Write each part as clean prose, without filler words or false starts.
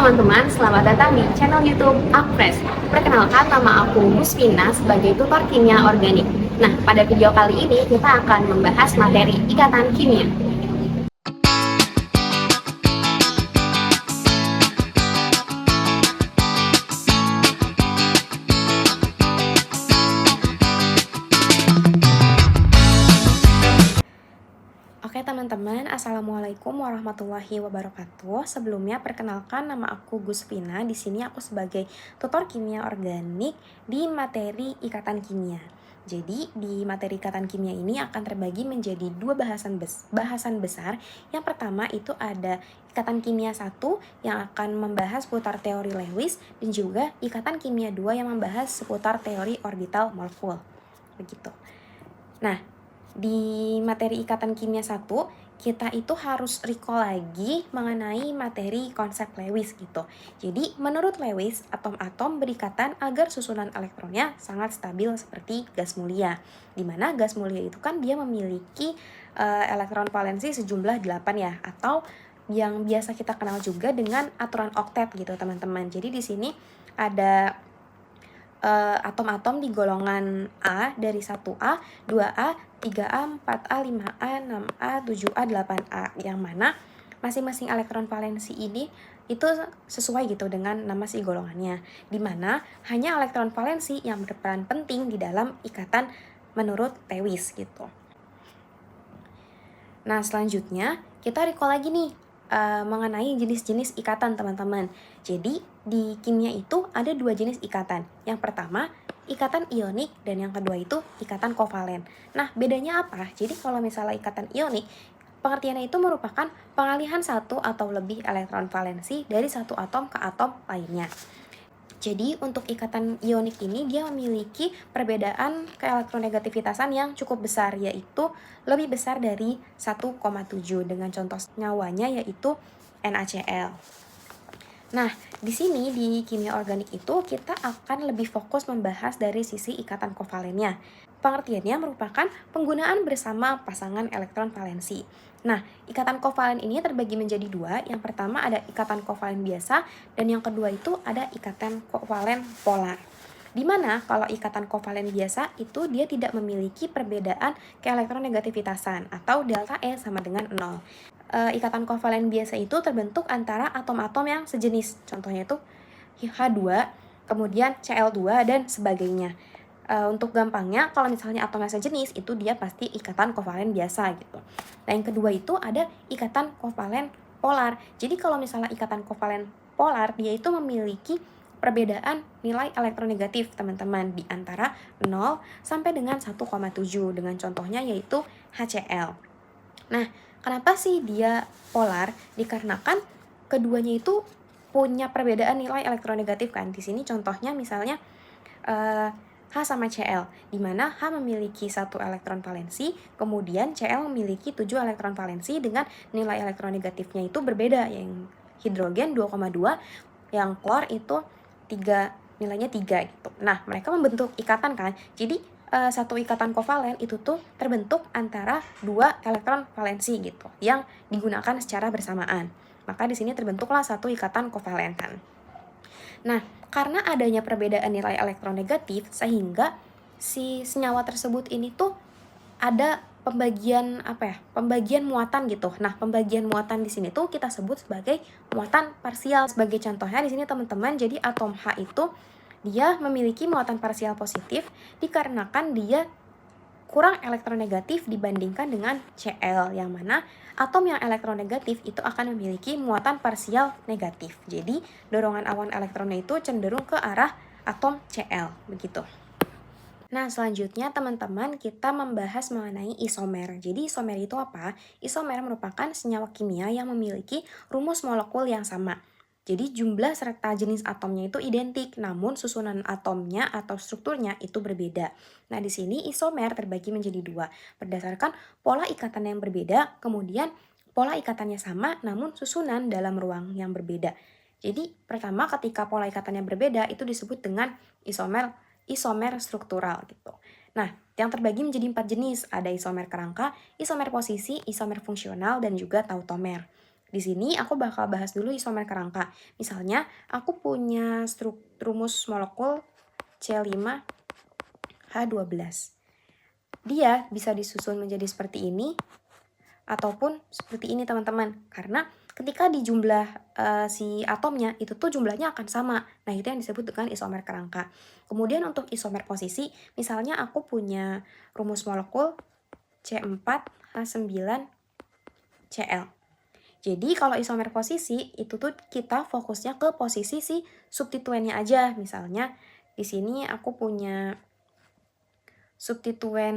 teman-teman, selamat datang di channel YouTube Akpres. Perkenalkan, nama aku Guspina sebagai tutor kimia organik. Nah, pada video kali ini kita akan membahas materi ikatan kimia. Oke teman-teman, Assalamualaikum warahmatullahi wabarakatuh. Sebelumnya perkenalkan, nama aku Guspina. Di sini aku sebagai tutor kimia organik di materi ikatan kimia. Jadi di materi ikatan kimia ini akan terbagi menjadi dua bahasan besar. Yang pertama itu ada ikatan kimia 1 yang akan membahas seputar teori Lewis, dan juga ikatan kimia 2 yang membahas seputar teori orbital molekul. Begitu. Nah, di materi ikatan kimia 1, kita itu harus recall lagi mengenai materi konsep Lewis gitu. Jadi, menurut Lewis, atom-atom berikatan agar susunan elektronnya sangat stabil seperti gas mulia. Dimana gas mulia itu kan dia memiliki elektron valensi sejumlah 8 ya, atau yang biasa kita kenal juga dengan aturan oktet gitu, teman-teman. Jadi di sini ada atom-atom di golongan A dari 1A, 2A, 3A, 4A, 5A, 6A, 7A, 8A, yang mana masing-masing elektron valensi ini itu sesuai gitu dengan nama si golongannya, di mana hanya elektron valensi yang berperan penting di dalam ikatan menurut Lewis gitu. Nah, selanjutnya kita recall lagi nih mengenai jenis-jenis ikatan, teman-teman. Jadi di kimia itu ada dua jenis ikatan. Yang pertama ikatan ionik, dan yang kedua itu ikatan kovalen. Nah, bedanya apa? Jadi kalau misalnya ikatan ionik, pengertiannya itu merupakan pengalihan satu atau lebih elektron valensi dari satu atom ke atom lainnya. Jadi untuk ikatan ionik ini dia memiliki perbedaan keelektronegativitasan yang cukup besar, yaitu lebih besar dari 1,7, dengan contoh nyawanya yaitu NaCl. Nah, di sini di kimia organik itu kita akan lebih fokus membahas dari sisi ikatan kovalennya. Pengertiannya merupakan penggunaan bersama pasangan elektron valensi. Nah, ikatan kovalen ini terbagi menjadi dua. Yang pertama ada ikatan kovalen biasa, dan yang kedua itu ada ikatan kovalen polar. Dimana kalau ikatan kovalen biasa itu dia tidak memiliki perbedaan keelektronegativitasan atau delta E sama dengan 0. Ikatan kovalen biasa itu terbentuk antara atom-atom yang sejenis. Contohnya itu H2, kemudian Cl2, dan sebagainya. Untuk gampangnya, kalau misalnya atomnya sejenis, itu dia pasti ikatan kovalen biasa gitu. Nah, yang kedua itu ada ikatan kovalen polar. Jadi kalau misalnya ikatan kovalen polar, dia itu memiliki perbedaan nilai elektronegatif, teman-teman, di antara 0 sampai dengan 1,7, dengan contohnya yaitu HCl. Nah, kenapa sih dia polar? Dikarenakan keduanya itu punya perbedaan nilai elektronegatif kan. Di sini contohnya misalnya H sama Cl, di mana H memiliki 1 elektron valensi, kemudian Cl memiliki 7 elektron valensi dengan nilai elektronegatifnya itu berbeda, yang hidrogen 2,2, yang klor itu 3, nilainya 3 gitu. Nah, mereka membentuk ikatan kan. Jadi satu ikatan kovalen itu tuh terbentuk antara 2 elektron valensi gitu, yang digunakan secara bersamaan. Maka di sini terbentuklah satu ikatan kovalen kan. Nah, karena adanya perbedaan nilai elektronegatif, sehingga si senyawa tersebut ini tuh ada pembagian pembagian muatan gitu. Nah, pembagian muatan di sini tuh kita sebut sebagai muatan parsial. Sebagai contohnya di sini teman-teman, jadi atom H itu dia memiliki muatan parsial positif dikarenakan dia kurang elektronegatif dibandingkan dengan Cl, yang mana atom yang elektronegatif itu akan memiliki muatan parsial negatif. Jadi, dorongan awan elektronnya itu cenderung ke arah atom Cl, begitu. Nah, selanjutnya teman-teman kita membahas mengenai isomer. Jadi, isomer itu apa? Isomer merupakan senyawa kimia yang memiliki rumus molekul yang sama. Jadi jumlah serta jenis atomnya itu identik, namun susunan atomnya atau strukturnya itu berbeda. Nah, di sini isomer terbagi menjadi dua, berdasarkan pola ikatan yang berbeda, kemudian pola ikatannya sama, namun susunan dalam ruang yang berbeda. Jadi, pertama ketika pola ikatannya berbeda, itu disebut dengan isomer struktural gitu. Nah, yang terbagi menjadi 4 jenis, ada isomer kerangka, isomer posisi, isomer fungsional, dan juga tautomer. Di sini aku bakal bahas dulu isomer kerangka. Misalnya, aku punya rumus molekul C5H12. Dia bisa disusun menjadi seperti ini ataupun seperti ini teman-teman, karena ketika di jumlah si atomnya itu tuh jumlahnya akan sama. Nah, itu yang disebut dengan isomer kerangka. Kemudian untuk isomer posisi, misalnya aku punya rumus molekul C4H9Cl. Jadi kalau isomer posisi itu tuh kita fokusnya ke posisi si substituennya aja. Misalnya di sini aku punya substituen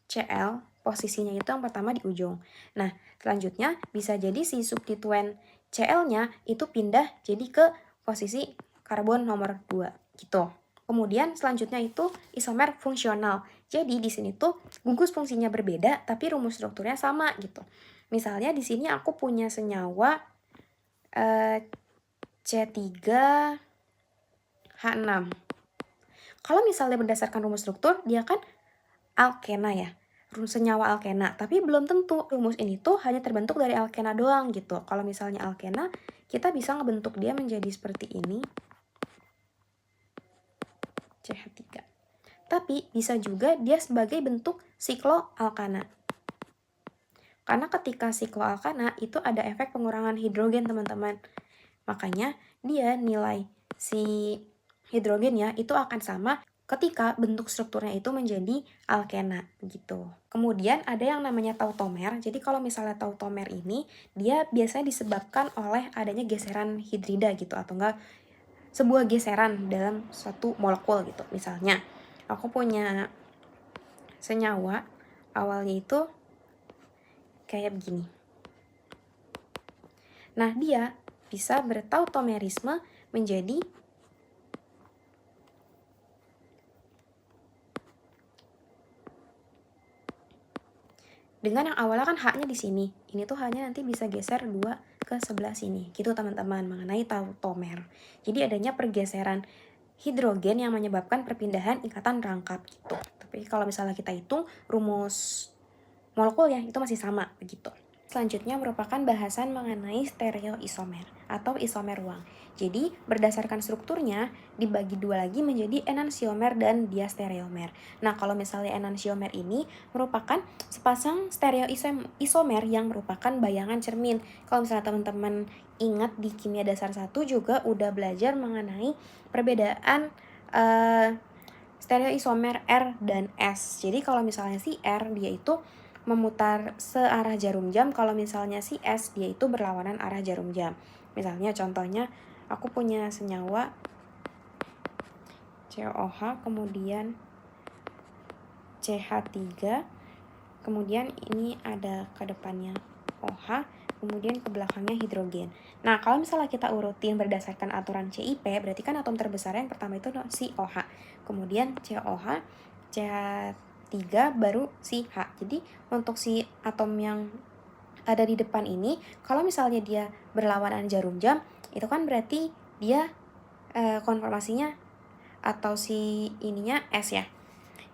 Cl, posisinya itu yang pertama di ujung. Nah, selanjutnya bisa jadi si substituen Cl-nya itu pindah jadi ke posisi karbon nomor 2 gitu. Kemudian selanjutnya itu isomer fungsional. Jadi di sini tuh gugus fungsinya berbeda tapi rumus strukturnya sama gitu. Misalnya di sini aku punya senyawa C3H6. Kalau misalnya berdasarkan rumus struktur, dia kan alkena ya, senyawa alkena. Tapi belum tentu rumus ini tuh hanya terbentuk dari alkena doang gitu. Kalau misalnya alkena, kita bisa ngebentuk dia menjadi seperti ini, CH3. Tapi bisa juga dia sebagai bentuk sikloalkana. Karena ketika sikloalkana itu ada efek pengurangan hidrogen teman-teman. Makanya dia nilai si hidrogennya itu akan sama ketika bentuk strukturnya itu menjadi alkena gitu. Kemudian ada yang namanya tautomer. Jadi kalau misalnya tautomer ini dia biasanya disebabkan oleh adanya geseran hidrida gitu, atau enggak sebuah geseran dalam suatu molekul gitu. Misalnya aku punya senyawa awalnya itu kayak begini. Nah, dia bisa bertautomerisme menjadi dengan yang awalnya kan H-nya di sini. Ini tuh H-nya nanti bisa geser 2 ke sebelah sini. Gitu teman-teman mengenai tautomer. Jadi adanya pergeseran hidrogen yang menyebabkan perpindahan ikatan rangkap gitu. Tapi kalau misalnya kita hitung rumus molekulnya itu masih sama begitu. Selanjutnya merupakan bahasan mengenai stereoisomer atau isomer ruang. Jadi berdasarkan strukturnya dibagi dua lagi menjadi enantiomer dan diastereomer. Nah, kalau misalnya enantiomer ini merupakan sepasang stereoisomer yang merupakan bayangan cermin. Kalau misalnya teman-teman ingat di kimia dasar 1 juga udah belajar mengenai perbedaan stereoisomer R dan S. Jadi kalau misalnya si R dia itu memutar searah jarum jam, kalau misalnya si S dia itu berlawanan arah jarum jam. Misalnya contohnya aku punya senyawa COH, kemudian CH3, kemudian ini ada ke depannya OH, kemudian ke belakangnya hidrogen. Nah, kalau misalnya kita urutin berdasarkan aturan CIP, berarti kan atom terbesar yang pertama itu si OH, kemudian COH, CH3, baru si H. Jadi untuk si atom yang ada di depan ini, kalau misalnya dia berlawanan jarum jam, itu kan berarti dia konformasinya atau si ininya S ya.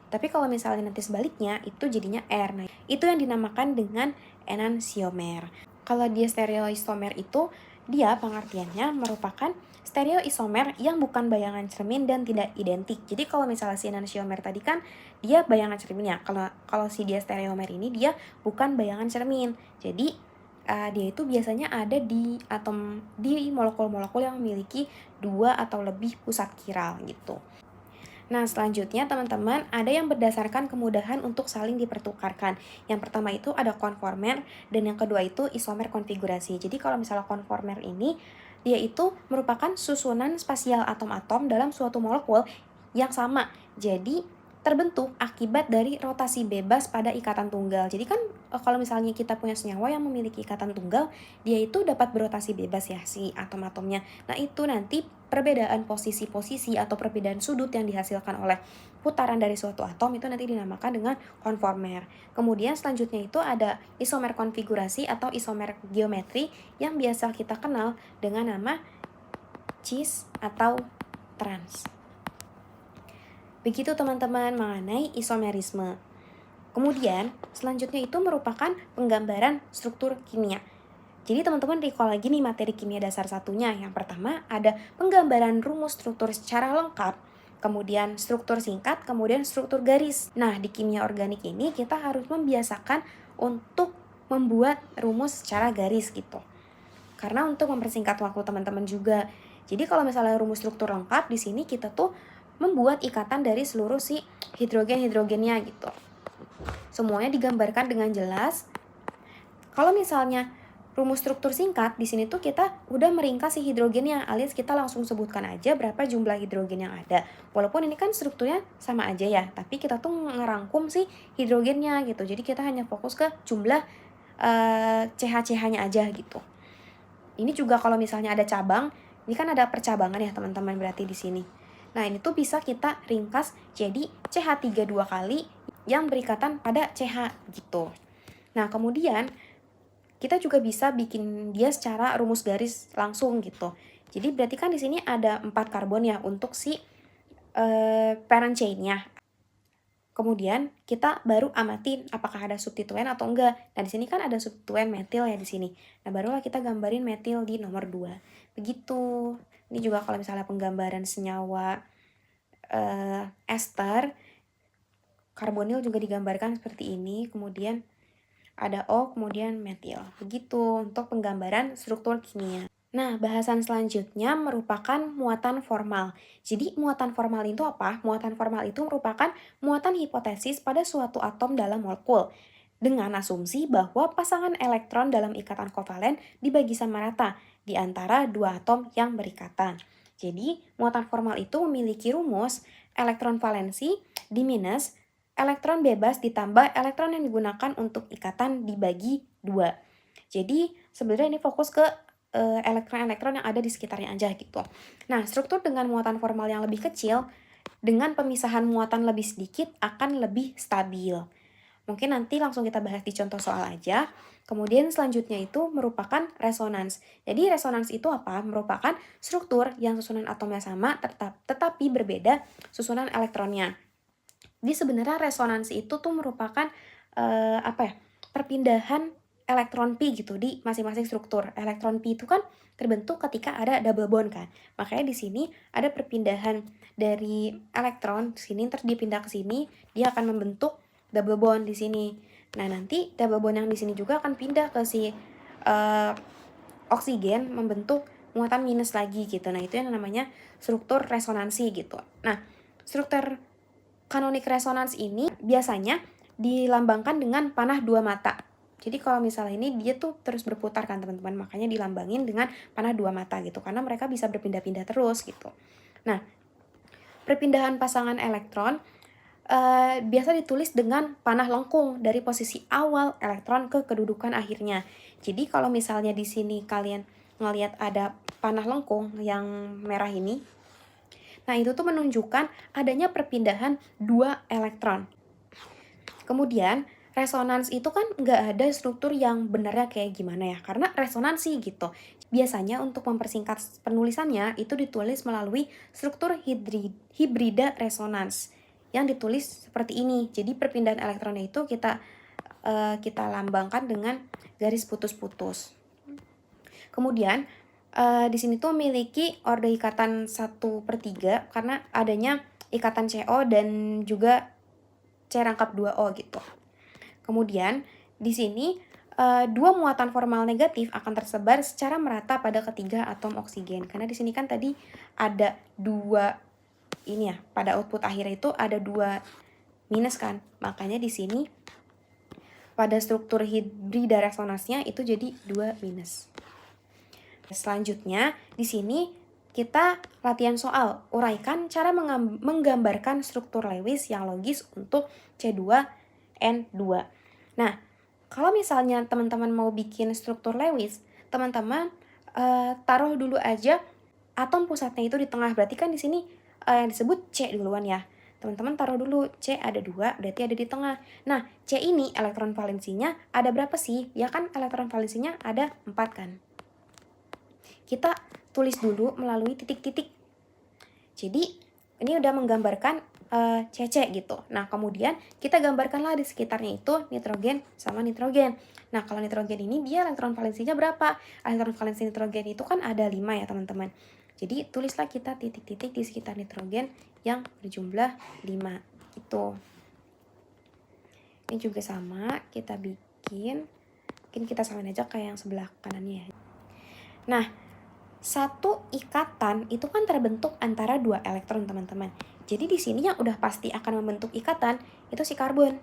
Tapi kalau misalnya nanti sebaliknya, itu jadinya R. Nah, itu yang dinamakan dengan enantiomer. Kalau dia stereoisomer itu, dia pengertiannya merupakan stereoisomer yang bukan bayangan cermin dan tidak identik. Jadi kalau misalnya si enantiomer tadi kan dia bayangan cermin ya. Kalau si dia stereomer ini dia bukan bayangan cermin. Jadi dia itu biasanya ada di atom, di molekul-molekul yang memiliki 2 atau lebih pusat kiral gitu. Nah, selanjutnya teman-teman ada yang berdasarkan kemudahan untuk saling dipertukarkan. Yang pertama itu ada konformer dan yang kedua itu isomer konfigurasi. Jadi kalau misalnya konformer ini dia itu merupakan susunan spasial atom-atom dalam suatu molekul yang sama. Jadi terbentuk akibat dari rotasi bebas pada ikatan tunggal. Jadi kan kalau misalnya kita punya senyawa yang memiliki ikatan tunggal, dia itu dapat berotasi bebas ya si atom-atomnya. Nah, itu nanti perbedaan posisi-posisi atau perbedaan sudut yang dihasilkan oleh putaran dari suatu atom itu nanti dinamakan dengan konformer. Kemudian selanjutnya itu ada isomer konfigurasi atau isomer geometri yang biasa kita kenal dengan nama cis atau trans. Begitu teman-teman mengenai isomerisme. Kemudian selanjutnya itu merupakan penggambaran struktur kimia. Jadi teman-teman recall lagi nih materi kimia dasar satunya. Yang pertama ada penggambaran rumus struktur secara lengkap, kemudian struktur singkat, kemudian struktur garis. Nah, di kimia organik ini kita harus membiasakan untuk membuat rumus secara garis gitu. Karena untuk mempersingkat waktu teman-teman juga. Jadi kalau misalnya rumus struktur lengkap, di sini kita tuh membuat ikatan dari seluruh si hidrogen-hidrogennya gitu. Semuanya digambarkan dengan jelas. Kalau misalnya rumus struktur singkat, di sini tuh kita udah meringkas si hidrogennya, alias kita langsung sebutkan aja berapa jumlah hidrogen yang ada. Walaupun ini kan strukturnya sama aja ya, tapi kita tuh ngerangkum si hidrogennya gitu. Jadi kita hanya fokus ke jumlah CH-CH-nya aja gitu. Ini juga kalau misalnya ada cabang, ini kan ada percabangan ya teman-teman berarti di sini. Nah, ini tuh bisa kita ringkas jadi CH3 2 kali yang berikatan pada CH gitu. Nah, kemudian kita juga bisa bikin dia secara rumus garis langsung gitu. Jadi berarti kan di sini ada 4 karbon ya untuk si parent chain-nya. Kemudian kita baru amatin apakah ada substituen atau enggak. Nah, di sini kan ada substituen metil ya di sini. Nah, barulah kita gambarin metil di nomor 2. Begitu. Ini juga kalau misalnya penggambaran senyawa ester, karbonil juga digambarkan seperti ini. Kemudian ada O, kemudian metil. Begitu untuk penggambaran struktur kimia. Nah, bahasan selanjutnya merupakan muatan formal. Jadi, muatan formal itu apa? Muatan formal itu merupakan muatan hipotesis pada suatu atom dalam molekul dengan asumsi bahwa pasangan elektron dalam ikatan kovalen dibagi sama rata di antara dua atom yang berikatan. Jadi, muatan formal itu memiliki rumus elektron valensi di minus elektron bebas ditambah elektron yang digunakan untuk ikatan dibagi 2. Jadi, sebenarnya ini fokus ke elektron-elektron yang ada di sekitarnya aja gitu. Nah, struktur dengan muatan formal yang lebih kecil dengan pemisahan muatan lebih sedikit akan lebih stabil. Mungkin nanti langsung kita bahas di contoh soal aja. Kemudian selanjutnya itu merupakan resonans. Jadi resonans itu apa? Merupakan struktur yang susunan atomnya sama tetapi berbeda susunan elektronnya. Jadi sebenarnya resonansi itu tuh merupakan perpindahan elektron pi gitu di masing-masing struktur. Elektron pi itu kan terbentuk ketika ada double bond kan. Makanya di sini ada perpindahan dari elektron di sini terus dipindah ke sini, dia akan membentuk double bond di sini. Nah, nanti double bond yang di sini juga akan pindah ke si oksigen membentuk muatan minus lagi gitu. Nah, itu yang namanya struktur resonansi gitu. Nah, struktur kanonik resonans ini biasanya dilambangkan dengan panah dua mata. Jadi kalau misalnya ini dia tuh terus berputar kan teman-teman, makanya dilambangin dengan panah dua mata gitu, karena mereka bisa berpindah-pindah terus gitu. Nah, perpindahan pasangan elektron biasa ditulis dengan panah lengkung dari posisi awal elektron ke kedudukan akhirnya. Jadi kalau misalnya di sini kalian ngelihat ada panah lengkung yang merah ini, nah itu tuh menunjukkan adanya perpindahan dua elektron. Kemudian resonans itu kan nggak ada struktur yang benarnya kayak gimana ya, karena resonansi gitu. Biasanya untuk mempersingkat penulisannya itu ditulis melalui struktur hibrida resonans yang ditulis seperti ini. Jadi perpindahan elektronnya itu kita lambangkan dengan garis putus-putus. Kemudian di sini tuh memiliki orde ikatan 1/3 karena adanya ikatan CO dan juga C rangkap 2O gitu. Kemudian di sini dua muatan formal negatif akan tersebar secara merata pada ketiga atom oksigen. Karena di sini kan tadi ada dua ini ya, pada output akhir itu ada dua minus kan. Makanya di sini pada struktur hibrida resonansnya itu jadi 2 minus. Selanjutnya di sini kita latihan soal. Uraikan cara menggambarkan struktur Lewis yang logis untuk C2N2. Nah, kalau misalnya teman-teman mau bikin struktur Lewis, teman-teman taruh dulu aja atom pusatnya itu di tengah. Berarti kan di sini yang disebut C duluan ya. Teman-teman taruh dulu C ada 2, berarti ada di tengah. Nah, C ini elektron valensinya ada berapa sih? Ya kan elektron valensinya ada 4 kan. Kita tulis dulu melalui titik-titik. Jadi, ini udah menggambarkan CC gitu. Nah, kemudian kita gambarkanlah di sekitarnya itu nitrogen sama nitrogen. Nah, kalau nitrogen ini dia elektron valensinya berapa? Elektron valensi nitrogen itu kan ada 5 ya, teman-teman. Jadi, tulislah kita titik-titik di sekitar nitrogen yang berjumlah 5. Itu. Ini juga sama, kita bikin. Mungkin kita samain aja kayak yang sebelah kanannya ya. Nah, satu ikatan itu kan terbentuk antara 2 elektron, teman-teman. Jadi di sini yang udah pasti akan membentuk ikatan itu si karbon.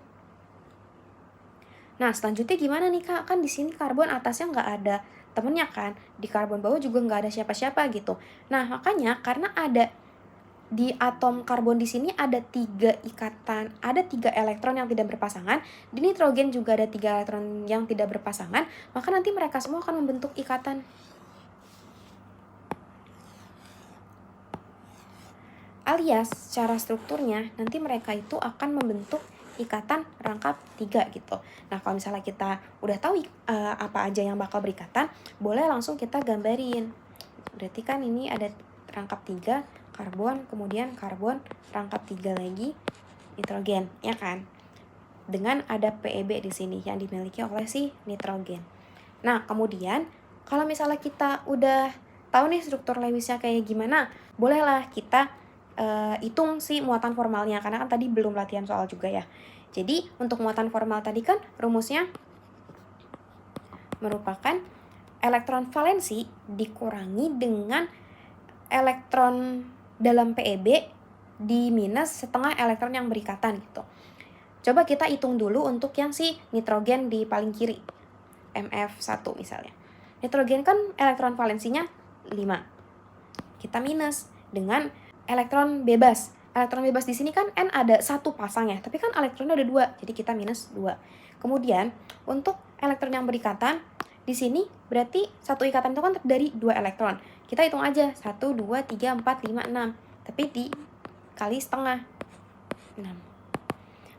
Nah, selanjutnya gimana nih, Kak? Kan di sini karbon atasnya nggak ada temennya kan, di karbon bawah juga nggak ada siapa-siapa gitu. Nah, makanya karena ada di atom karbon di sini ada 3 ikatan, ada 3 elektron yang tidak berpasangan, di nitrogen juga ada 3 elektron yang tidak berpasangan, maka nanti mereka semua akan membentuk ikatan. Alias secara strukturnya nanti mereka itu akan membentuk ikatan rangkap 3 gitu. Nah, kalau misalnya kita udah tahu apa aja yang bakal berikatan, boleh langsung kita gambarin. Berarti kan ini ada rangkap 3 karbon, kemudian karbon rangkap 3 lagi nitrogen, ya kan? Dengan ada PEB di sini yang dimiliki oleh si nitrogen. Nah, kemudian kalau misalnya kita udah tahu nih struktur Lewisnya kayak gimana, bolehlah kita hitung si muatan formalnya, karena kan tadi belum latihan soal juga ya. Jadi untuk muatan formal tadi kan rumusnya merupakan elektron valensi dikurangi dengan elektron dalam PEB di minus setengah elektron yang berikatan gitu. Coba kita hitung dulu untuk yang si nitrogen di paling kiri, MF1 misalnya. Nitrogen kan elektron valensinya 5. Kita minus dengan elektron bebas. Elektron bebas di sini kan N ada 1 pasang ya, tapi kan elektronnya ada 2, jadi kita minus 2. Kemudian untuk elektron yang berikatan, di sini berarti satu ikatan itu kan terdiri 2 elektron. Kita hitung aja, 1, 2, 3, 4, 5, 6. Tapi dikali setengah, 6.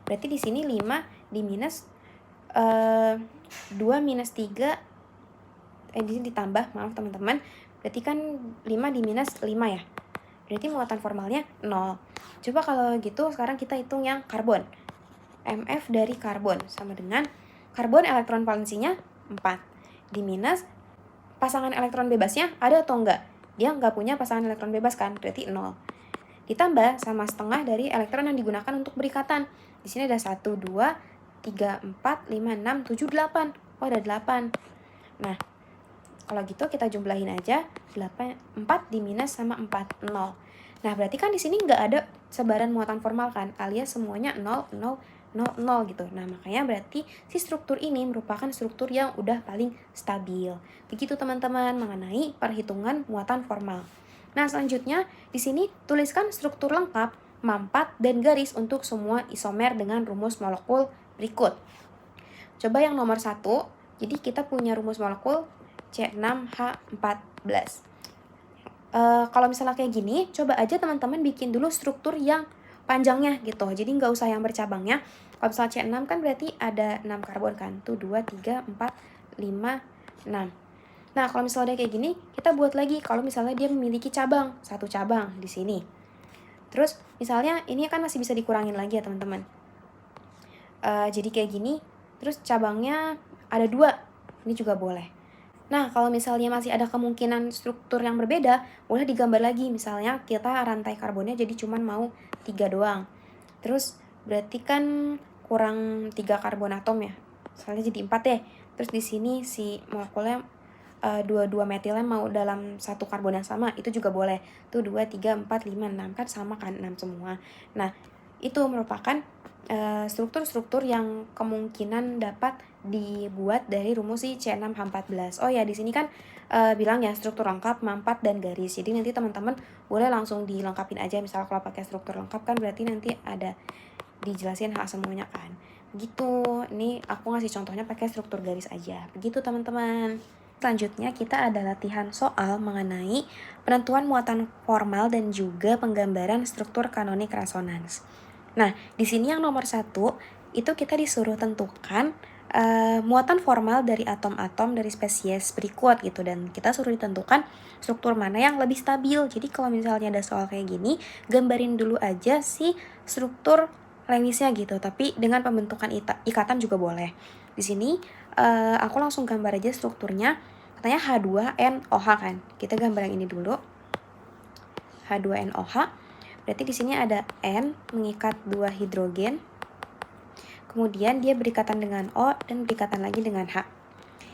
Berarti di sini 5 di minus 2 minus 3, di sini ditambah, maaf teman-teman. Berarti kan 5 di minus 5 ya. Berarti muatan formalnya 0. Coba kalau gitu sekarang kita hitung yang karbon. MF dari karbon sama dengan karbon elektron valensinya 4. Di minus pasangan elektron bebasnya ada atau enggak? Dia enggak punya pasangan elektron bebas kan, berarti 0. Ditambah sama setengah dari elektron yang digunakan untuk berikatan. Di sini ada 1, 2, 3, 4, 5, 6, 7, 8. Oh, ada 8. Nah, kalau gitu kita jumlahin aja 4 di minus sama 4, 0. Nah, berarti kan di sini nggak ada sebaran muatan formal kan, alias semuanya 0, 0, 0, 0 gitu. Nah, makanya berarti si struktur ini merupakan struktur yang udah paling stabil. Begitu teman-teman mengenai perhitungan muatan formal. Nah, selanjutnya di sini tuliskan struktur lengkap, mampat, dan garis untuk semua isomer dengan rumus molekul berikut. Coba yang nomor 1, jadi kita punya rumus molekul C6H14. Kalau misalnya kayak gini, coba aja teman-teman bikin dulu struktur yang panjangnya gitu. Jadi nggak usah yang bercabangnya. Kalau misalnya C6 kan berarti ada 6 karbon kan. Tuh 2, 3, 4, 5, 6. Nah, kalau misalnya udah kayak gini, kita buat lagi kalau misalnya dia memiliki cabang, 1 cabang di sini. Terus misalnya ini kan masih bisa dikurangin lagi ya teman-teman. Jadi kayak gini, terus cabangnya ada 2. Ini juga boleh. Nah, kalau misalnya masih ada kemungkinan struktur yang berbeda, boleh digambar lagi. Misalnya kita rantai karbonnya jadi cuman mau 3 doang. Terus berarti kan kurang 3 karbon atom ya. Soalnya jadi 4 deh. Terus di sini si molekulnya 2 metilnya mau dalam 1 karbon yang sama, itu juga boleh. Tuh 2, 3, 4, 5, 6 kan sama kan 6 semua. Nah, itu merupakan struktur-struktur yang kemungkinan dapat dibuat dari rumus si C6H14. Oh ya, di sini kan bilang ya struktur lengkap, mampat, dan garis. Jadi nanti teman-teman boleh langsung dilengkapin aja. Misalnya kalau pakai struktur lengkap kan berarti nanti ada dijelasin hal semuanya kan. Begitu. Ini aku ngasih contohnya pakai struktur garis aja. Begitu teman-teman. Selanjutnya kita ada latihan soal mengenai penentuan muatan formal dan juga penggambaran struktur kanonik resonans. Nah, di sini yang nomor 1 itu kita disuruh tentukan muatan formal dari atom-atom dari spesies berikut gitu, dan kita suruh ditentukan struktur mana yang lebih stabil. Jadi kalau misalnya ada soal kayak gini, gambarin dulu aja si struktur premisnya gitu, tapi dengan pembentukan ikatan juga boleh. Di sini aku langsung gambar aja strukturnya. Katanya H2NOH kan. Kita gambar yang ini dulu. H2NOH. Berarti di sini ada N mengikat 2 hidrogen. Kemudian dia berikatan dengan O dan berikatan lagi dengan H.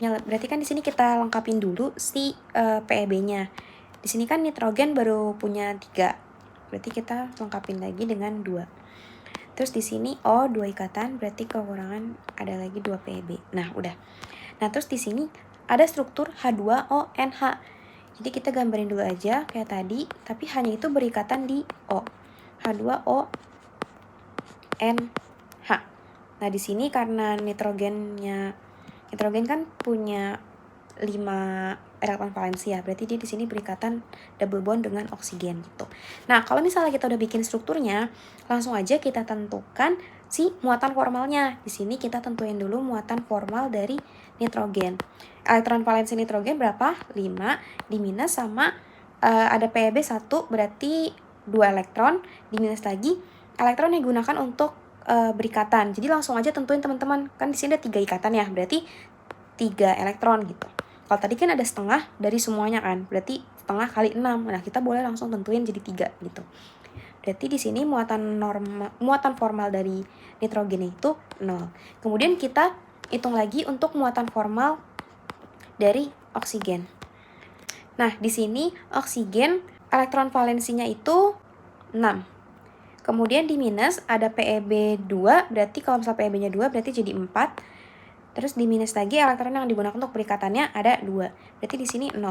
Ya, berarti kan di sini kita lengkapin dulu si PEB-nya. Di sini kan nitrogen baru punya 3. Berarti kita lengkapin lagi dengan 2. Terus di sini O 2 ikatan, berarti kekurangan ada lagi 2 PEB. Nah, udah. Nah, terus di sini ada struktur H2ONH. Jadi kita gambarin dulu aja kayak tadi, tapi hanya itu berikatan di O. H2ONH. Nah, di sini karena nitrogen kan punya 5 elektron valensi ya, berarti dia di sini berikatan double bond dengan oksigen gitu. Nah, kalau misalnya kita udah bikin strukturnya, langsung aja kita tentukan si muatan formalnya. Di sini kita tentuin dulu muatan formal dari nitrogen. Elektron valensi nitrogen berapa? 5 diminus sama ada PEB 1, berarti 2 elektron, diminus lagi elektron yang digunakan untuk berikatan. Jadi langsung aja tentuin teman-teman, kan di sini ada 3 ikatan ya, berarti 3 elektron gitu. Kalau tadi kan ada setengah dari semuanya kan, berarti setengah kali 6. Nah, kita boleh langsung tentuin jadi 3 gitu. Berarti di sini muatan formal dari nitrogen itu 0. Kemudian kita hitung lagi untuk muatan formal dari oksigen. Nah, di sini oksigen elektron valensinya itu 6. Kemudian di minus ada PEB 2, berarti kalau misalnya PEB-nya 2 berarti jadi 4. Terus di minus lagi elektron yang digunakan untuk berikatannya ada 2. Berarti di sini 0.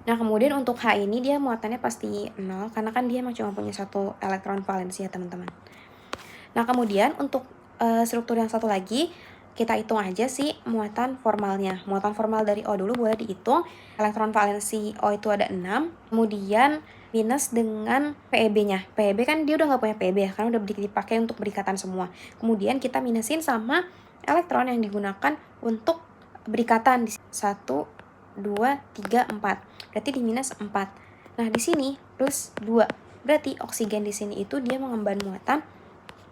Nah, kemudian untuk H ini dia muatannya pasti 0 karena kan dia cuma punya 1 elektron valensi ya, teman-teman. Nah, kemudian untuk struktur yang satu lagi kita hitung aja sih muatan formalnya. Muatan formal dari O dulu boleh dihitung. Elektron valensi O itu ada 6. Kemudian minus dengan PEB-nya. PEB kan dia udah nggak punya PEB ya, karena udah dipakai untuk berikatan semua. Kemudian kita minusin sama elektron yang digunakan untuk berikatan. 1, 2, 3, 4. Berarti di minus 4. Nah, di sini plus 2. Berarti oksigen di sini itu dia mengemban muatan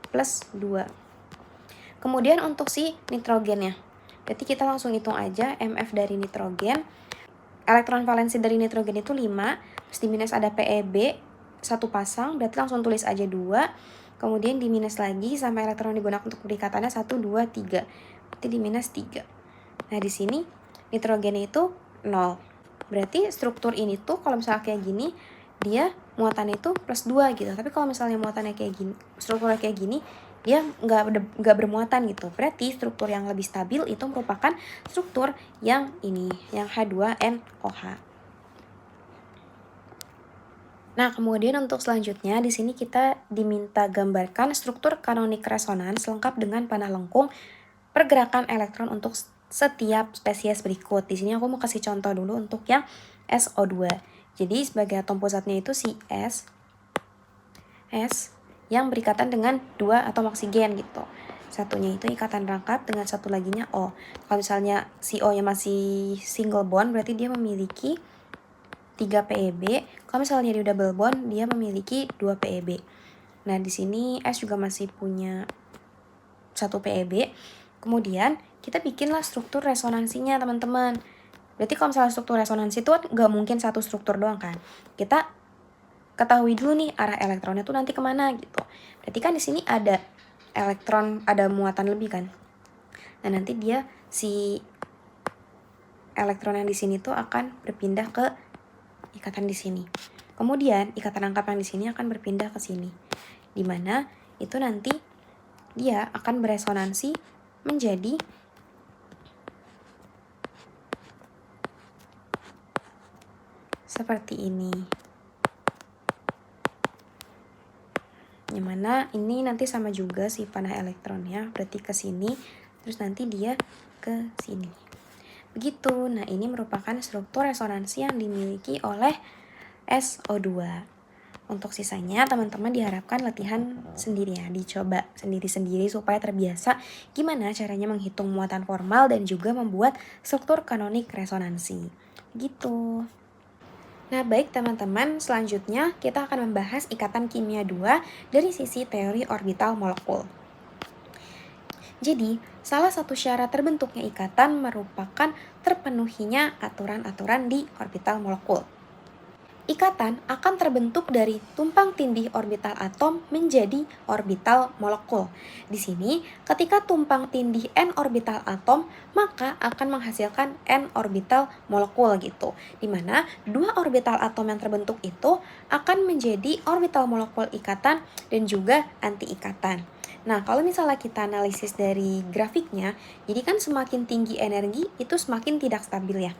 plus 2. Kemudian untuk si nitrogennya, berarti kita langsung hitung aja MF dari nitrogen. Elektron valensi dari nitrogen itu 5, terus di minus ada PEB 1 pasang, berarti langsung tulis aja 2. Kemudian di minus lagi sama elektron digunakan untuk berikatannya 1, 2, 3. Berarti di minus 3. Nah, di sini nitrogennya itu 0. Berarti struktur ini tuh kalau misalnya kayak gini, dia muatannya itu plus 2 gitu. Tapi kalau misalnya muatannya kayak gini, strukturnya kayak gini, dia nggak bermuatan gitu. Berarti struktur yang lebih stabil itu merupakan struktur yang ini, yang H2NOH. Nah, kemudian untuk selanjutnya di sini kita diminta gambarkan struktur kanonik resonans lengkap dengan panah lengkung pergerakan elektron untuk setiap spesies berikut. Di sini aku mau kasih contoh dulu untuk yang SO2. Jadi sebagai atom pusatnya itu si S yang berikatan dengan 2 atom oksigen gitu. Satunya itu ikatan rangkap dengan satu laginya O. Kalau misalnya si O-nya masih single bond, berarti dia memiliki 3 PEB. Kalau misalnya dia double bond, dia memiliki 2 PEB. Nah, di sini S juga masih punya 1 PEB. Kemudian kita bikinlah struktur resonansinya, teman-teman. Berarti kalau misalnya struktur resonansi itu nggak mungkin satu struktur doang kan. Kita ketahui dulu nih arah elektronnya tuh nanti kemana gitu. Berarti kan di sini ada elektron, ada muatan lebih kan. Nah, nanti dia si elektron yang di sini tuh akan berpindah ke ikatan di sini. Kemudian ikatan rangkap yang di sini akan berpindah ke sini. Dimana itu nanti dia akan beresonansi menjadi seperti ini. Yang mana ini nanti sama juga si panah elektronnya, berarti ke sini, terus nanti dia ke sini. Begitu. Nah, ini merupakan struktur resonansi yang dimiliki oleh SO2. Untuk sisanya teman-teman diharapkan latihan sendiri ya, dicoba sendiri-sendiri supaya terbiasa gimana caranya menghitung muatan formal dan juga membuat struktur kanonik resonansi. Gitu. Nah, baik teman-teman, selanjutnya kita akan membahas ikatan kimia 2 dari sisi teori orbital molekul. Jadi, salah satu syarat terbentuknya ikatan merupakan terpenuhinya aturan-aturan di orbital molekul. Ikatan akan terbentuk dari tumpang tindih orbital atom menjadi orbital molekul. Di sini, ketika tumpang tindih n orbital atom, maka akan menghasilkan n orbital molekul gitu. Dimana dua orbital atom yang terbentuk itu akan menjadi orbital molekul ikatan dan juga anti-ikatan. Nah, kalau misalnya kita analisis dari grafiknya, jadi kan semakin tinggi energi itu semakin tidak stabil ya.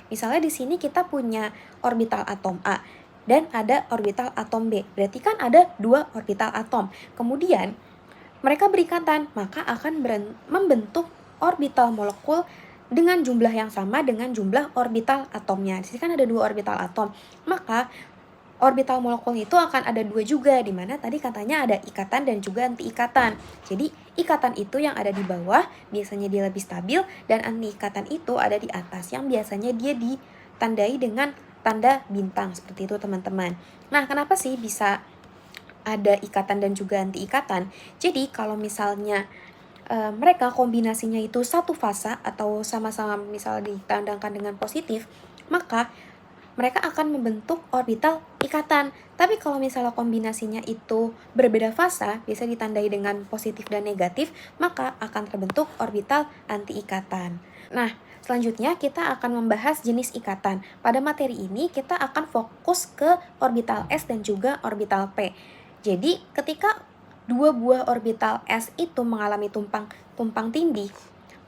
Misalnya di sini kita punya orbital atom A dan ada orbital atom B. Berarti kan ada dua orbital atom. Kemudian mereka berikatan, maka akan membentuk orbital molekul dengan jumlah yang sama dengan jumlah orbital atomnya. Di sini kan ada dua orbital atom. Maka orbital molekul itu akan ada dua juga, di mana tadi katanya ada ikatan dan juga anti-ikatan. Jadi ikatan itu yang ada di bawah, biasanya dia lebih stabil, dan anti-ikatan itu ada di atas, yang biasanya dia ditandai dengan tanda bintang, seperti itu teman-teman. Nah, kenapa sih bisa ada ikatan dan juga anti-ikatan? Jadi kalau misalnya mereka kombinasinya itu satu fasa atau sama-sama misalnya ditandangkan dengan positif, maka mereka akan membentuk orbital ikatan. Tapi kalau misalnya kombinasinya itu berbeda fasa, bisa ditandai dengan positif dan negatif, maka akan terbentuk orbital anti-ikatan. Nah, selanjutnya kita akan membahas jenis ikatan. Pada materi ini kita akan fokus ke orbital S dan juga orbital P. Jadi, ketika dua buah orbital S itu mengalami tumpang tindih,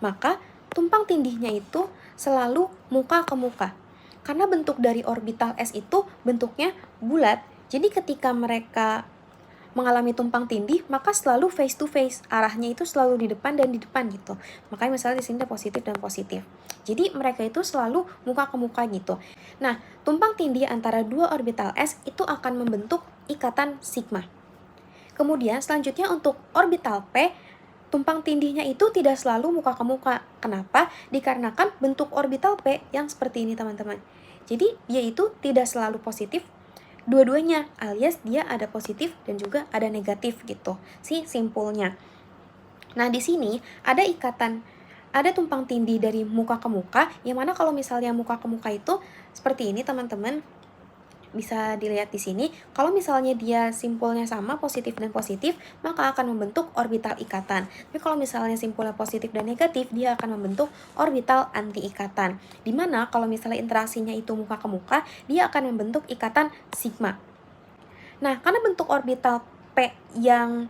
maka tumpang tindihnya itu selalu muka ke muka. Karena bentuk dari orbital S itu bentuknya bulat, jadi ketika mereka mengalami tumpang tindih, maka selalu face to face, arahnya itu selalu di depan dan di depan gitu. Makanya misalnya di sini ada positif dan positif. Jadi mereka itu selalu muka ke muka gitu. Nah, tumpang tindih antara dua orbital S itu akan membentuk ikatan sigma. Kemudian selanjutnya untuk orbital P, tumpang tindihnya itu tidak selalu muka ke muka. Kenapa? Dikarenakan bentuk orbital P yang seperti ini teman-teman. Jadi dia itu tidak selalu positif dua-duanya, alias dia ada positif dan juga ada negatif gitu. Simpulnya. Nah, di sini ada ikatan, ada tumpang tindih dari muka ke muka, yang mana kalau misalnya muka ke muka itu seperti ini teman-teman. Bisa dilihat di sini, kalau misalnya dia simpulnya sama, positif dan positif, maka akan membentuk orbital ikatan. Tapi kalau misalnya simpulnya positif dan negatif, dia akan membentuk orbital anti-ikatan. Dimana kalau misalnya interaksinya itu muka ke muka, dia akan membentuk ikatan sigma. Nah, karena bentuk orbital P yang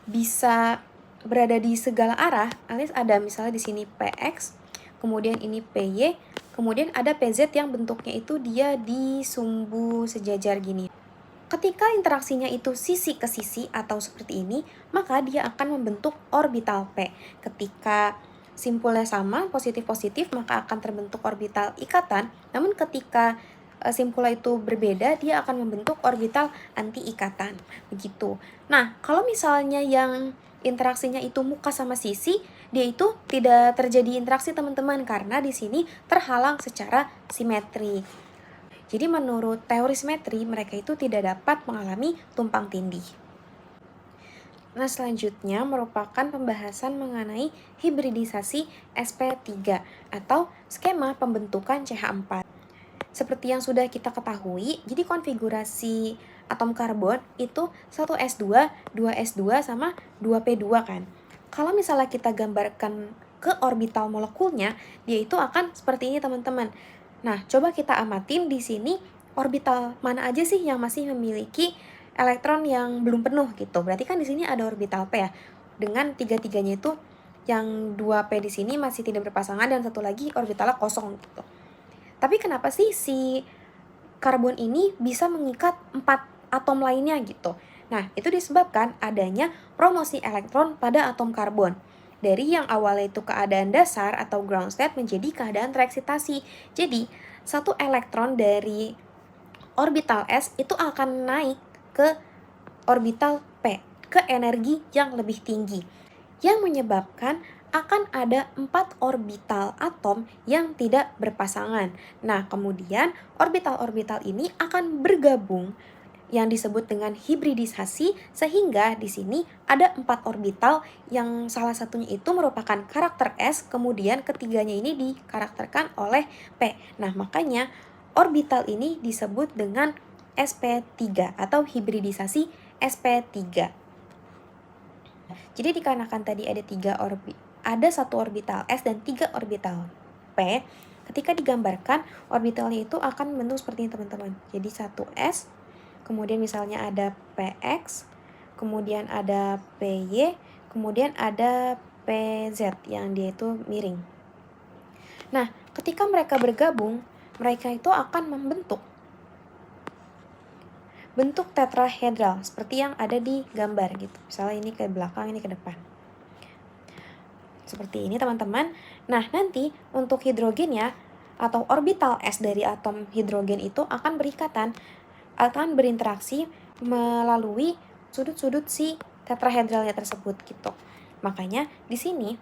bisa berada di segala arah, alias ada misalnya di sini PX, kemudian ini PY, kemudian ada PZ yang bentuknya itu dia di sumbu sejajar gini. Ketika interaksinya itu sisi ke sisi atau seperti ini, maka dia akan membentuk orbital P. Ketika simpulnya sama, positif-positif, maka akan terbentuk orbital ikatan. Namun ketika simpulnya itu berbeda, dia akan membentuk orbital anti-ikatan. Begitu. Nah, kalau misalnya yang interaksinya itu muka sama sisi, dia itu tidak terjadi interaksi teman-teman, karena di sini terhalang secara simetri. Jadi menurut teori simetri, mereka itu tidak dapat mengalami tumpang tindih. Nah, selanjutnya merupakan pembahasan mengenai hibridisasi sp3 atau skema pembentukan CH4. Seperti yang sudah kita ketahui, jadi konfigurasi atom karbon itu 1s2, 2s2, sama 2p2 kan. Kalau misalnya kita gambarkan ke orbital molekulnya, dia itu akan seperti ini teman-teman. Nah, coba kita amatin di sini orbital mana aja sih yang masih memiliki elektron yang belum penuh gitu. Berarti kan di sini ada orbital p ya. Dengan tiga-tiganya itu yang 2p di sini masih tidak berpasangan dan satu lagi orbitalnya kosong gitu. Tapi kenapa sih si karbon ini bisa mengikat 4 atom lainnya gitu? Nah, itu disebabkan adanya promosi elektron pada atom karbon. Dari yang awalnya itu keadaan dasar atau ground state menjadi keadaan tereksitasi. Jadi, satu elektron dari orbital S itu akan naik ke orbital P, ke energi yang lebih tinggi, yang menyebabkan akan ada 4 orbital atom yang tidak berpasangan. Nah, kemudian orbital-orbital ini akan bergabung yang disebut dengan hibridisasi, sehingga di sini ada 4 orbital yang salah satunya itu merupakan karakter S, kemudian ketiganya ini dikarakterkan oleh P. Nah, makanya orbital ini disebut dengan sp3 atau hibridisasi sp3. Jadi dikarenakan tadi ada 1 orbital S dan 3 orbital P, ketika digambarkan orbitalnya itu akan membentuk seperti ini teman-teman. Jadi 1S, kemudian misalnya ada PX, kemudian ada PY, kemudian ada PZ yang dia itu miring. Nah, ketika mereka bergabung, mereka itu akan membentuk bentuk tetrahedral seperti yang ada di gambar gitu. Misalnya ini ke belakang, ini ke depan. Seperti ini teman-teman. Nah, nanti untuk hidrogennya atau orbital S dari atom hidrogen itu akan berinteraksi melalui sudut-sudut si tetrahedralnya tersebut gitu. Makanya di sini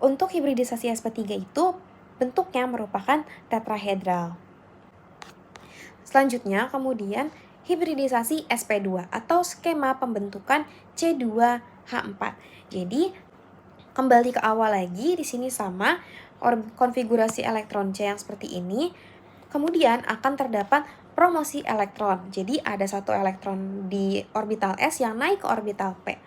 untuk hibridisasi sp3 itu bentuknya merupakan tetrahedral. Selanjutnya kemudian hibridisasi sp2 atau skema pembentukan C2H4. Jadi kembali ke awal lagi, di sini sama konfigurasi elektron C yang seperti ini. Kemudian akan terdapat promosi elektron. Jadi ada 1 elektron di orbital S yang naik ke orbital P.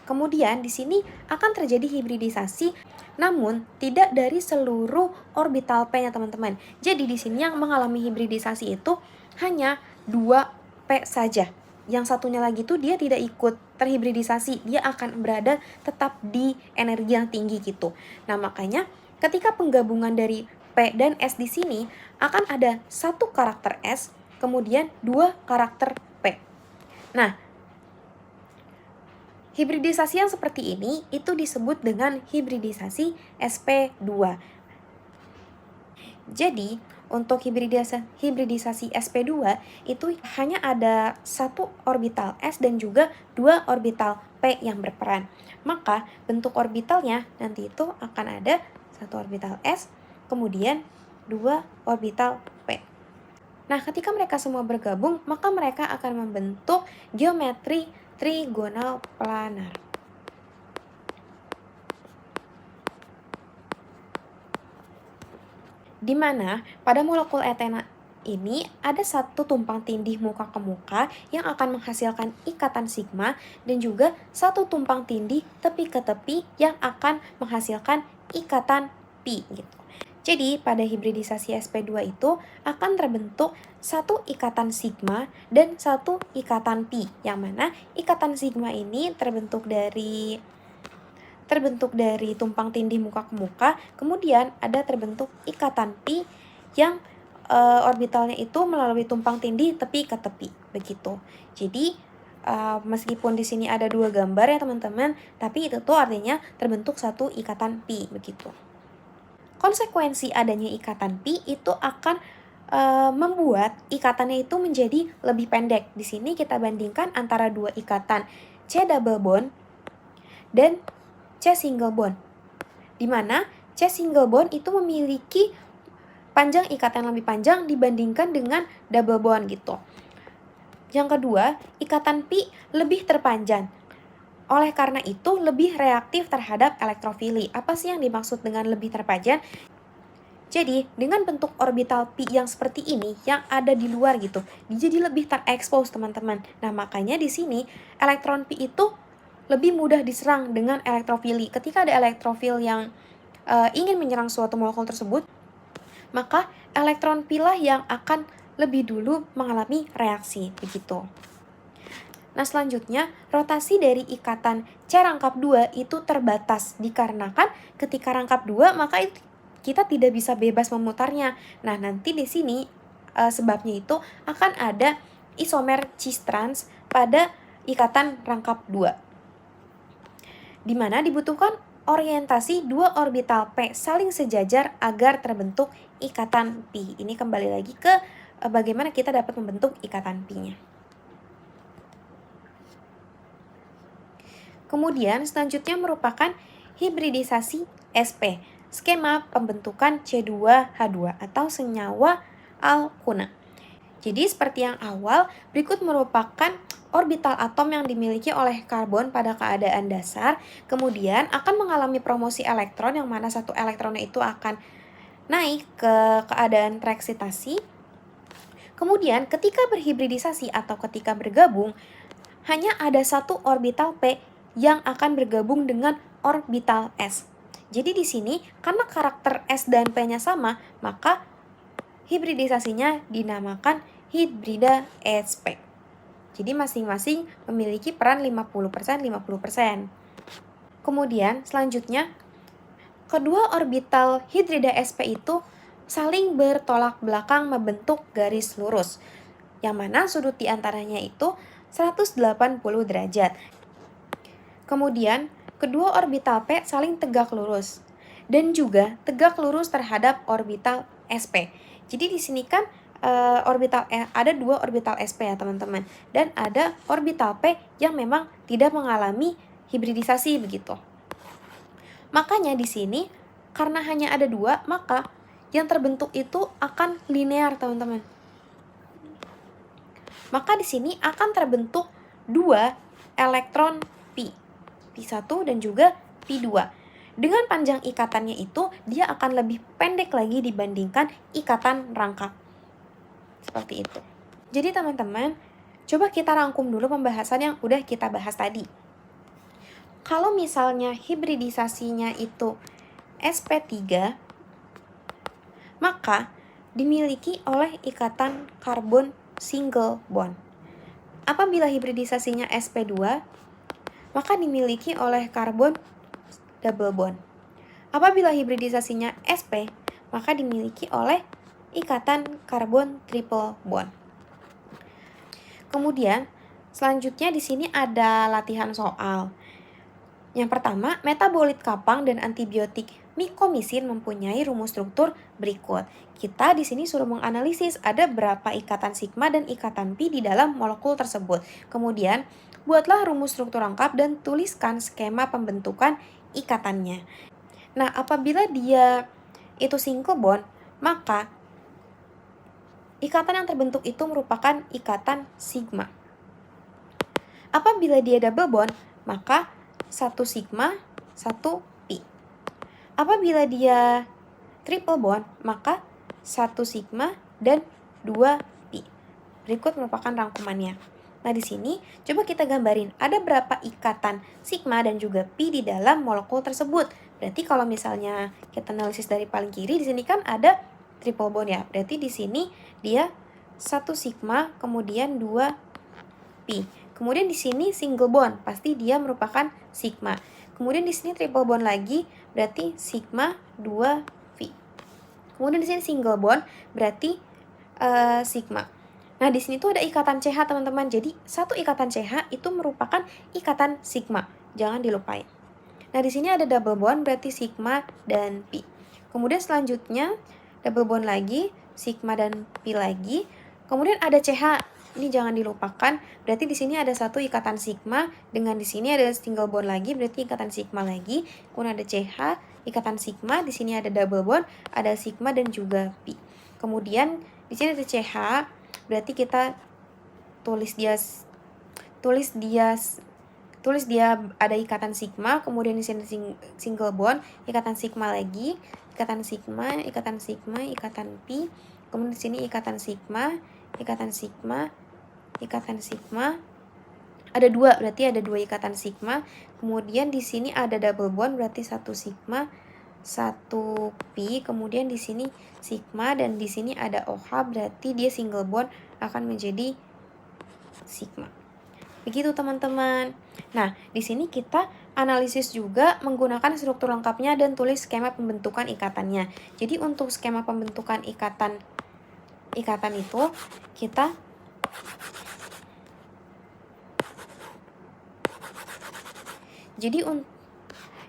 Kemudian di sini akan terjadi hibridisasi, namun tidak dari seluruh orbital P-nya teman-teman. Jadi di sini yang mengalami hibridisasi itu hanya 2P saja. Yang satunya lagi tuh dia tidak ikut terhibridisasi, dia akan berada tetap di energi yang tinggi gitu. Nah, makanya ketika penggabungan dari P dan S di sini akan ada 1 karakter S, kemudian 2 karakter P. Nah, hibridisasi yang seperti ini itu disebut dengan hibridisasi sp2. Jadi, untuk hibridisasi sp2 itu hanya ada 1 orbital S dan juga 2 orbital P yang berperan. Maka bentuk orbitalnya nanti itu akan ada 1 orbital S, kemudian 2 orbital P. Nah, ketika mereka semua bergabung, maka mereka akan membentuk geometri trigonal planar. Di mana pada molekul etena ini ada 1 tumpang tindih muka ke muka yang akan menghasilkan ikatan sigma dan juga 1 tumpang tindih tepi ke tepi yang akan menghasilkan ikatan pi gitu. Jadi pada hibridisasi sp2 itu akan terbentuk 1 ikatan sigma dan 1 ikatan pi, yang mana ikatan sigma ini terbentuk dari tumpang tindih muka ke muka, kemudian ada terbentuk ikatan pi yang orbitalnya itu melalui tumpang tindih tepi ke tepi, begitu. Jadi meskipun di sini ada 2 gambar ya teman-teman, tapi itu tuh artinya terbentuk 1 ikatan pi, begitu. Konsekuensi adanya ikatan pi itu akan membuat ikatannya itu menjadi lebih pendek. Di sini kita bandingkan antara 2 ikatan C double bond dan C single bond, di mana C single bond itu memiliki panjang ikatan lebih panjang dibandingkan dengan double bond gitu. Yang kedua, ikatan pi lebih terpanjang. Oleh karena itu lebih reaktif terhadap elektrofili. Apa sih yang dimaksud dengan lebih terpanjang? Jadi, dengan bentuk orbital pi yang seperti ini yang ada di luar gitu, jadi lebih terekspos teman-teman. Nah, makanya di sini elektron pi itu lebih mudah diserang dengan elektrofili. Ketika ada elektrofil yang ingin menyerang suatu molekul tersebut, maka elektron pi lah yang akan lebih dulu mengalami reaksi, begitu. Nah, selanjutnya rotasi dari ikatan C rangkap 2 itu terbatas dikarenakan ketika rangkap 2 maka kita tidak bisa bebas memutarnya. Nah, nanti di sini sebabnya itu akan ada isomer cis trans pada ikatan rangkap 2. Di mana dibutuhkan orientasi 2 orbital P saling sejajar agar terbentuk ikatan pi. Ini kembali lagi ke bagaimana kita dapat membentuk ikatan pi-nya. Kemudian selanjutnya merupakan hibridisasi sp, skema pembentukan C2H2 atau senyawa alkuna. Jadi seperti yang awal, berikut merupakan orbital atom yang dimiliki oleh karbon pada keadaan dasar, kemudian akan mengalami promosi elektron yang mana satu elektronnya itu akan naik ke keadaan tereksitasi. Kemudian ketika berhibridisasi atau ketika bergabung, hanya ada satu orbital P yang akan bergabung dengan orbital S. Jadi di sini karena karakter S dan P-nya sama, maka hibridisasinya dinamakan hibrida sp. Jadi masing-masing memiliki peran 50%, 50%. Kemudian selanjutnya, kedua orbital hibrida sp itu saling bertolak belakang membentuk garis lurus, yang mana sudut diantaranya itu 180 derajat. Kemudian, kedua orbital P saling tegak lurus, dan juga tegak lurus terhadap orbital sp. Jadi di sini kan ada dua orbital sp ya teman-teman, dan ada orbital P yang memang tidak mengalami hibridisasi begitu. Makanya di sini karena hanya ada dua, maka yang terbentuk itu akan linear teman-teman. Maka di sini akan terbentuk dua elektron P1 dan juga P2. Dengan panjang ikatannya itu, dia akan lebih pendek lagi dibandingkan ikatan rangkap. Seperti itu. Jadi teman-teman, coba kita rangkum dulu pembahasan yang udah kita bahas tadi. Kalau misalnya hibridisasinya itu sp3, maka dimiliki oleh ikatan karbon single bond. Apabila hibridisasinya sp2, maka dimiliki oleh karbon double bond. Apabila hibridisasinya sp, maka dimiliki oleh ikatan karbon triple bond. Kemudian, selanjutnya di sini ada latihan soal. Yang pertama, metabolit kapang dan antibiotik mikomisin mempunyai rumus struktur berikut. Kita di sini suruh menganalisis ada berapa ikatan sigma dan ikatan pi di dalam molekul tersebut. Kemudian, buatlah rumus struktur lengkap dan tuliskan skema pembentukan ikatannya. Nah, apabila dia itu single bond, maka ikatan yang terbentuk itu merupakan ikatan sigma. Apabila dia double bond, maka 1 sigma, 1 pi. Apabila dia triple bond, maka 1 sigma dan 2 pi. Berikut merupakan rangkumannya. Nah, di sini coba kita gambarin ada berapa ikatan sigma dan juga pi di dalam molekul tersebut. Berarti kalau misalnya kita analisis dari paling kiri, di sini kan ada triple bond ya. Berarti di sini dia 1 sigma kemudian 2 pi. Kemudian di sini single bond, pasti dia merupakan sigma. Kemudian di sini triple bond lagi, berarti sigma 2 pi. Kemudian di sini single bond, berarti sigma. Nah, di sini tuh ada ikatan CH teman-teman. Jadi satu ikatan CH itu merupakan ikatan sigma. Jangan dilupain. Nah, di sini ada double bond berarti sigma dan pi. Kemudian selanjutnya double bond lagi, sigma dan pi lagi. Kemudian ada CH. Ini jangan dilupakan. Berarti di sini ada satu ikatan sigma dengan di sini ada single bond lagi berarti ikatan sigma lagi. Kemudian ada CH, ikatan sigma, di sini ada double bond, ada sigma dan juga pi. Kemudian di sini ada CH. Berarti kita tulis dia ada ikatan sigma, kemudian di sini single bond, ikatan sigma lagi, ikatan sigma, ikatan pi, kemudian di sini ikatan sigma, ikatan sigma. Ada dua, berarti ada dua ikatan sigma. Kemudian di sini ada double bond, berarti 1 sigma, 1 pi, kemudian di sini sigma dan di sini ada OH, berarti dia single bond akan menjadi sigma. Begitu teman-teman. Nah, di sini kita analisis juga menggunakan struktur lengkapnya dan tulis skema pembentukan ikatannya. Jadi untuk skema pembentukan ikatan itu kita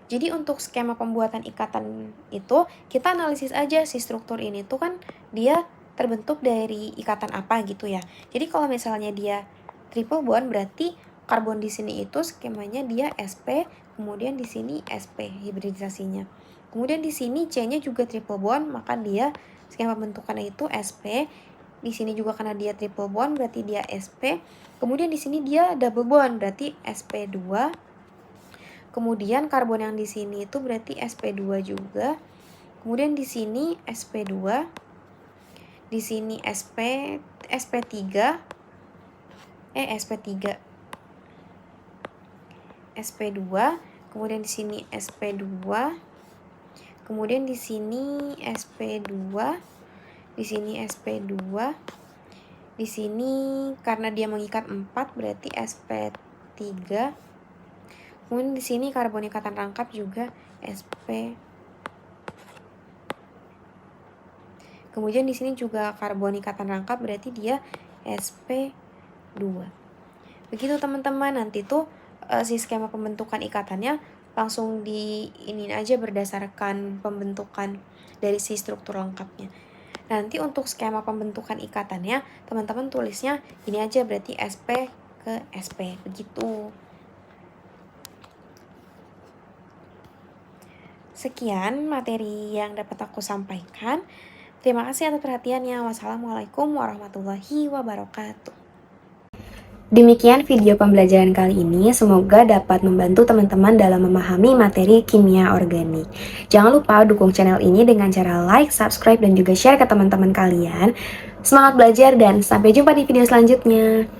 Jadi untuk skema pembuatan ikatan itu, kita analisis aja si struktur ini tuh kan dia terbentuk dari ikatan apa gitu ya. Jadi kalau misalnya dia triple bond berarti karbon di sini itu skemanya dia sp, kemudian di sini sp hibridisasinya. Kemudian di sini C-nya juga triple bond, maka dia skema pembentukannya itu sp. Di sini juga karena dia triple bond berarti dia sp. Kemudian di sini dia double bond berarti sp2. Kemudian karbon yang di sini itu berarti sp2 juga. Kemudian di sini sp2. Di sini sp3. sp2. Kemudian di sini sp2. Kemudian di sini sp2. Di sini sp2. Di sini karena dia mengikat 4 berarti sp3. Kemudian di sini karbon ikatan rangkap juga sp. Kemudian di sini juga karbon ikatan rangkap berarti dia sp2. Begitu teman-teman, nanti tuh si skema pembentukan ikatannya langsung di ini aja berdasarkan pembentukan dari si struktur lengkapnya. Nanti untuk skema pembentukan ikatannya teman-teman tulisnya ini aja berarti sp ke sp begitu. Sekian materi yang dapat aku sampaikan. Terima kasih atas perhatiannya. Wassalamualaikum warahmatullahi wabarakatuh. Demikian video pembelajaran kali ini, semoga dapat membantu teman-teman dalam memahami materi kimia organik. Jangan lupa dukung channel ini dengan cara like, subscribe, dan juga share ke teman-teman kalian. Semangat belajar dan sampai jumpa di video selanjutnya.